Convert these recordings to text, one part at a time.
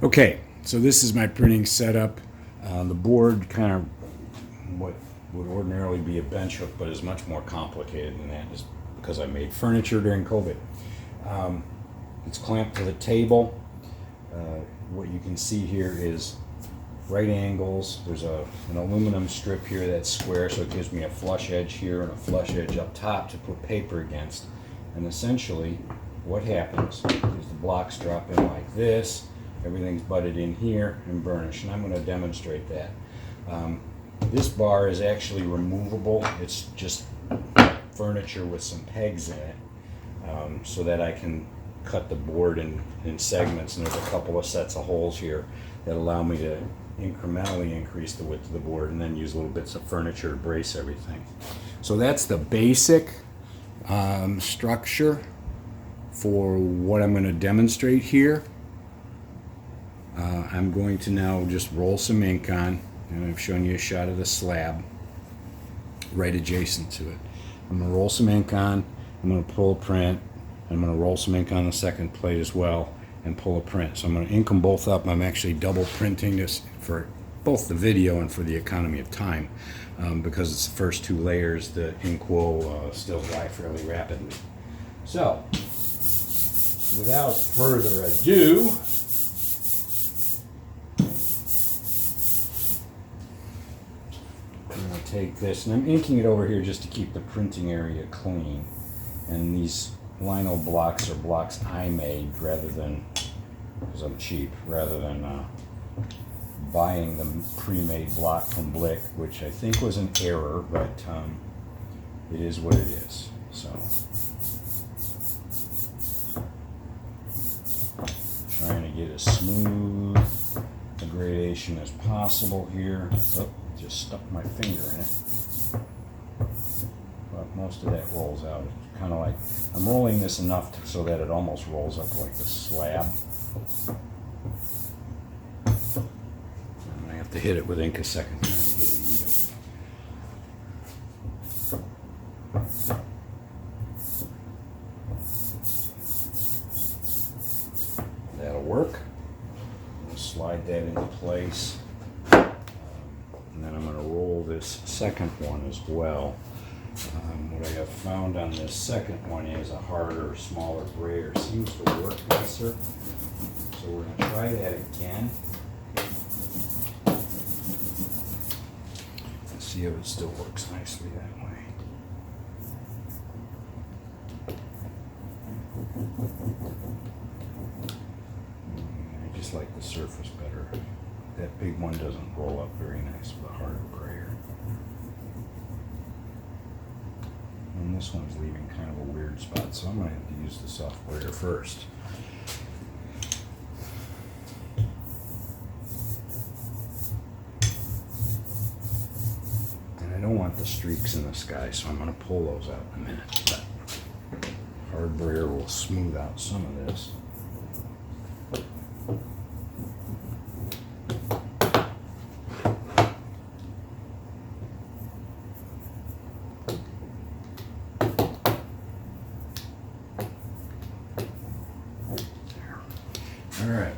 Okay, so this is my printing setup. The board kind of what would ordinarily be a bench hook, but is much more complicated than that, is because I made furniture during COVID. It's clamped to the table. What you can see here is right angles. There's an aluminum strip here that's square, so it gives me a flush edge here and a flush edge up top to put paper against. And essentially, what happens is the blocks drop in like this. Everything's butted in here and burnished, and I'm going to demonstrate that. This bar is actually removable. It's just furniture with some pegs in it, so that I can cut the board in segments, and there's a couple of sets of holes here that allow me to incrementally increase the width of the board and then use little bits of furniture to brace everything. So that's the basic structure for what I'm going to demonstrate here. I'm going to now just roll some ink on, and I've shown you a shot of the slab right adjacent to it. I'm going to roll some ink on, I'm going to pull a print, I'm going to roll some ink on the second plate as well and pull a print. So I'm going to ink them both up. I'm actually double printing this for both the video and for the economy of time, because it's the first two layers. The ink will still dry fairly rapidly. So without further ado, I'm going to take this, and I'm inking it over here just to keep the printing area clean. And these lino blocks are blocks I made rather than, because I'm cheap, rather than buying the pre-made block from Blick, which I think was an error, but it is what it is. So, trying to get as smooth a gradation as possible here. Oh, just stuck my finger in it. But most of that rolls out. It's kind of like, I'm rolling this enough so that it almost rolls up like a slab. And I have to hit it with ink a second time to get it even. That'll work. I'm going to slide that into place. And then I'm going to roll this second one as well. What I have found on this second one is a harder, smaller brayer seems to work nicer. So we're going to try that again. Let's see if it still works nicely that way. I just like the surface better. That big one doesn't roll up very nice with a hard brayer. And this one's leaving kind of a weird spot, so I'm going to have to use the soft brayer first. And I don't want the streaks in the sky, so I'm going to pull those out in a minute. But hard brayer will smooth out some of this. Alright,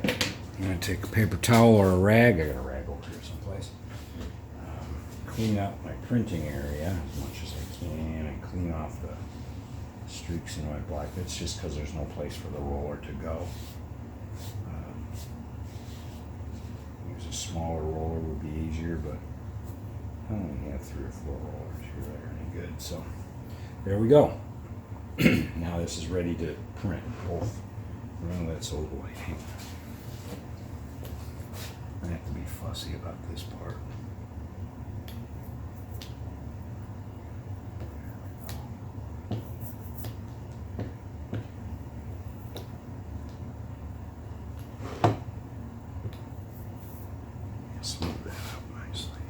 I'm going to take a paper towel or a rag. I got a rag over here someplace. Clean up my printing area as much as I can and clean off the streaks in my block. That's just because there's no place for the roller to go. Use a smaller roller would be easier, but I only have 3 or 4 rollers here that are any good. So there we go. Now this is ready to print both. Well, that's old white. Hang on. I have to be fussy about this part. Smooth that out nicely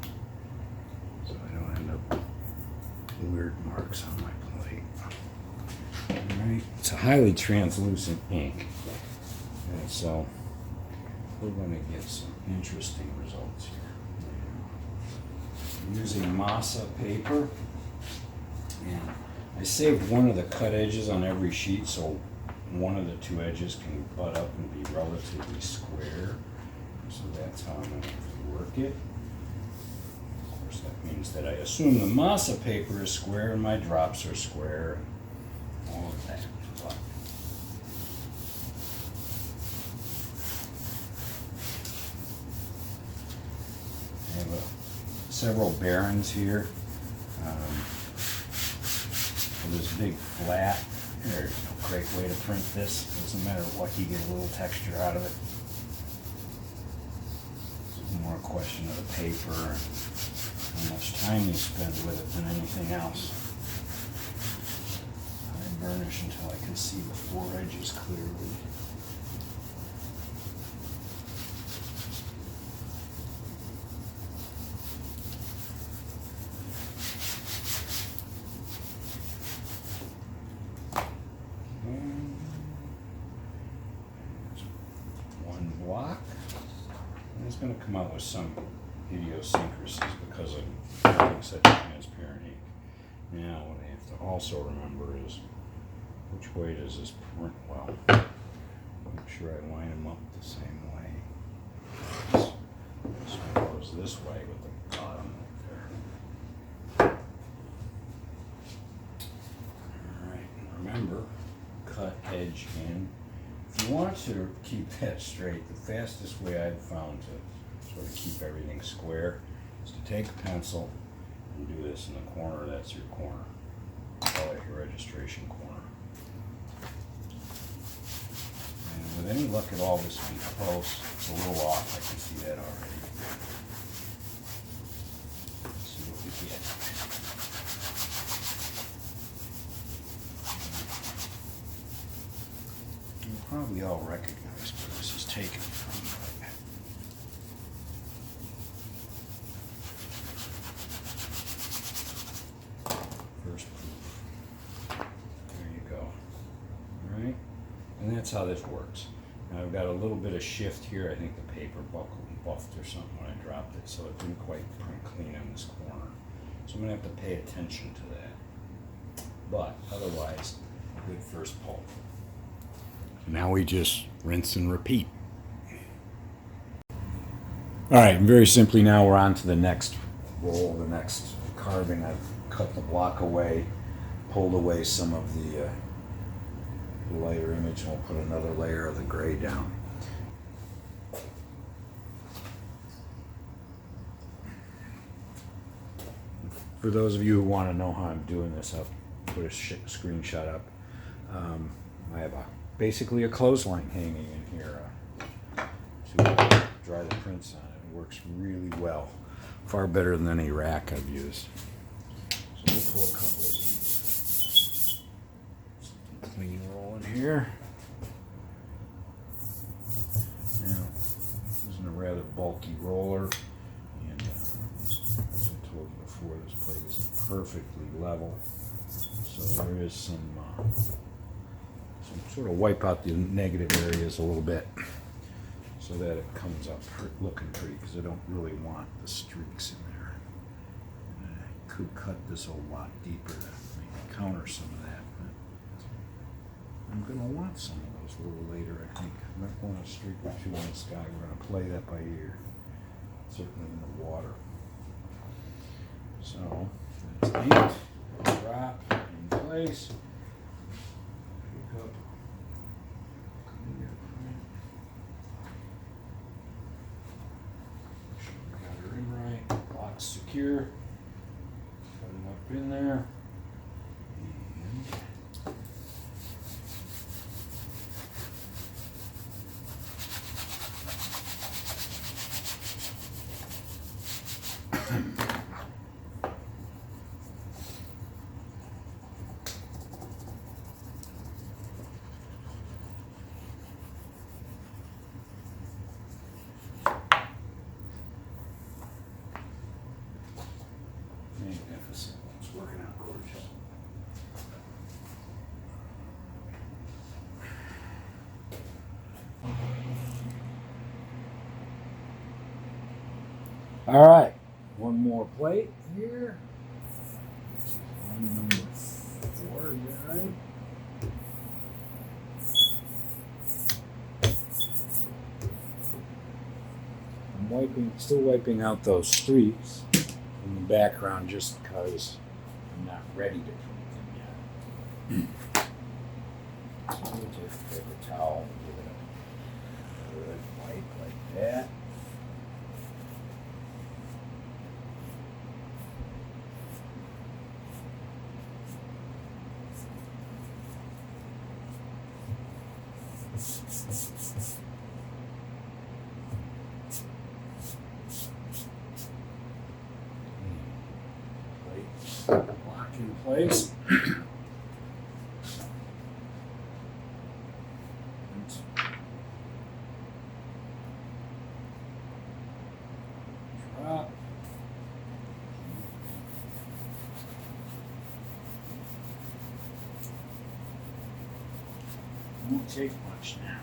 so I don't end up weird marks on my plate. Alright, it's a highly translucent ink. And so we're going to get some interesting results here. I'm using masa paper, and I saved one of the cut edges on every sheet so one of the 2 edges can butt up and be relatively square. So that's how I'm going to work it. Of course, that means that I assume the masa paper is square and my drops are square. All of that. But I have several bearings here. For this big flat, there's no great way to print this. Doesn't matter what, you get a little texture out of it. It's more a question of the paper and how much time you spend with it than anything else. I burnish until I can see the four edges clearly. Block, and it's going to come out with some idiosyncrasies because of having such transparent ink. Now, what I have to also remember is which way does this print well. Make sure I line them up the same way. This one goes this way with the bottom up there. Alright, and remember, cut edge in. If you want to keep that straight, the fastest way I've found to sort of keep everything square is to take a pencil and do this in the corner. That's your corner. Call it your registration corner. And with any luck at all, this will be close. It's a little off. I can see that already. Let's see what we get. Probably all recognize where this is taken from. First proof. There you go. All right, and that's how this works. Now I've got a little bit of shift here. I think the paper buckled and buffed or something when I dropped it, so it didn't quite print clean on this corner. So I'm gonna have to pay attention to that. But otherwise, good first pulp. Now we just rinse and repeat. All right, and very simply now we're on to the next roll, the next carving. I've cut the block away, pulled away some of the lighter image, and we'll put another layer of the gray down. For those of you who want to know how I'm doing this, I'll put a screenshot up. I have basically a clothesline hanging in here to dry the prints on it. It works really well, far better than any rack I've used. So we'll pull a couple of these. Something clean roll in here. Now, using a rather bulky roller, and as I told you before, this plate isn't perfectly level, so there is some sort of wipe out the negative areas a little bit so that it comes up looking pretty, because I don't really want the streaks in there. And I could cut this a lot deeper to maybe counter some of that, but I'm going to want some of those a little later, I think. I might want a streak or two in the sky. We're going to play that by ear, certainly in the water. So that's inked, drop in place. Pick up. Got her in right, block's secure, put it up in there, and magnificent. It's working out gorgeous. All right, one more plate here. Number 4, is that right? still wiping out those streaks in the background just because I'm not ready to print them yet. So we'll just take a towel and give it a good wipe like that. Lock in place. Drop. Won't take much now.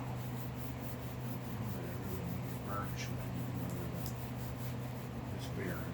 But I really need to burnish what I need to this bearing.